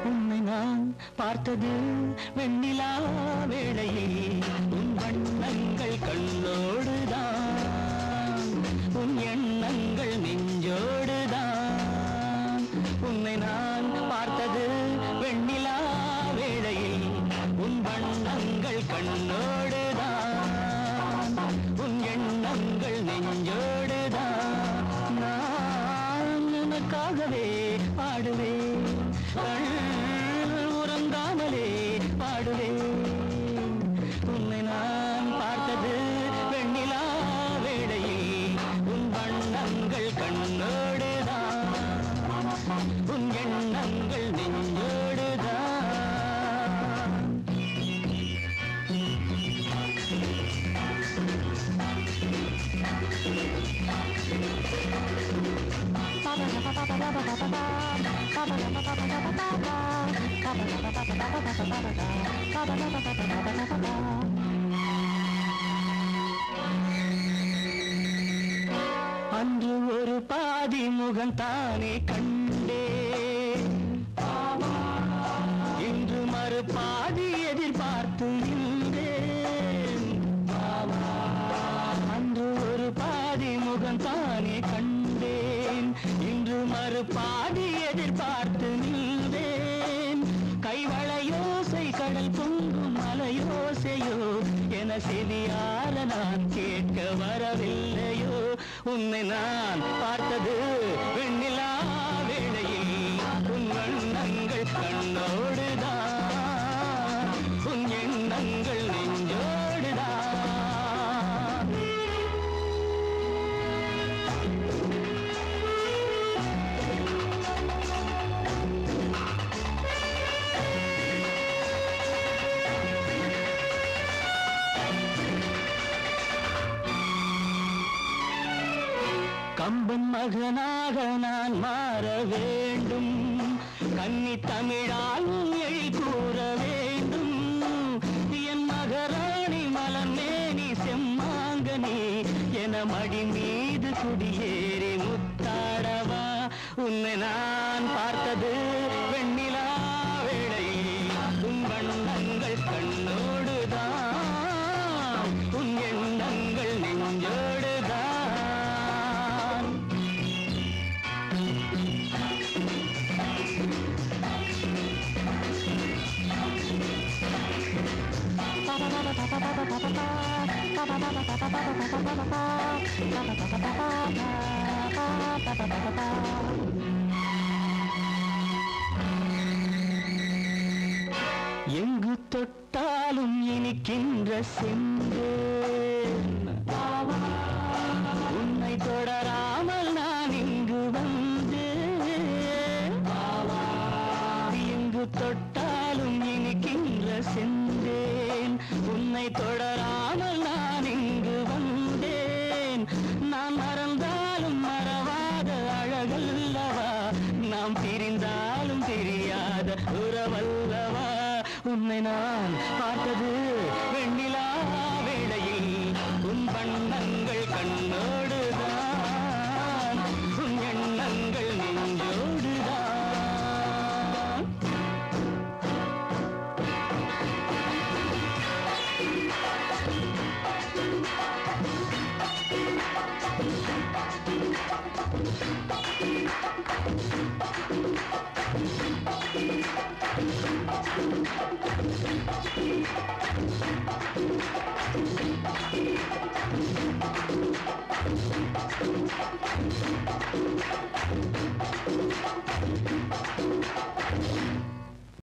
உன்னை நான் பார்த்தது வெண்ணிலா வேளையில் உன் வண்ணங்கள் கண்ணோடுதான் உன் எண்ணங்கள் நெஞ்சோடுதான் உன்னை நான் பார்த்தது வெண்ணிலா வேளையில் உன் வண்ணங்கள் கண்ணோடுதான் உன் எண்ணங்கள் நெஞ்சோடுதான் நான் உனக்காகவே பாடுவேன் உறங்காமலே பாடுவேன் உன்னை நான் பார்த்தது வெண்ணிலா வேளையில் உன் வண்ணங்கள் கண்ணோடுதான் உன் எண்ணங்கள் நெஞ்சோடுதான் அன்று ஒரு பாதி முகம் தானே கண்டேன் இன்று மறு பாதி எதிர்பார்த்து நின்றேன் அன்று ஒரு பாதி முகம் தானே கண்டேன் இன்று மறு பாதி எதிர்பார்த்து நின்றேன் கைவளையோசை கடல் பொங்கும் மலையோசையோ என செவியார நான் கேட்க வரவில்லையோ உன்னை நான் பார்த்தது வெண்ணிலா வேளையில் உன் வண்ணங்கள் கண்ணோடுதான் உன் எண்ணங்கள் நெஞ்சோடுதான் கம்பன் மகனாக நான் மாற வேண்டும் கன்னி தமிழால் எழி கூற வேண்டும் என் மகராணி மலர்மேனி செம்மாங்கனி என மடி மீது குடியேறி முத்தாடவா உன்னை நான் பார்த்தது வெண்ணிலா வேளையில் உன் வண்ணங்கள் கண்ணோடுதான் உன் எண்ணங்கள் நெஞ்சோடுதான் எங்கு தொட்டாலும் இனிக்கின்ற செந்தேன் உன்னை தொடராமல் நான் இங்கு வந்தேன் எங்கு தொட்டாலும் இனிக்கின்ற செந்தேன் உன்னை தொடராமல் நான் இங்கு வந்தேன் நான் மறந்தாலும் மறவாத அழகல்லவா நாம் பிரிந்தாலும் தெரியாத உறவல்லவா உன்னை நான் பார்த்தது வெண்ணிலா வேளையில் உன் வண்ணங்கள் கண்ணோடுதான் உன் எண்ணங்கள் நெஞ்சோடுதான்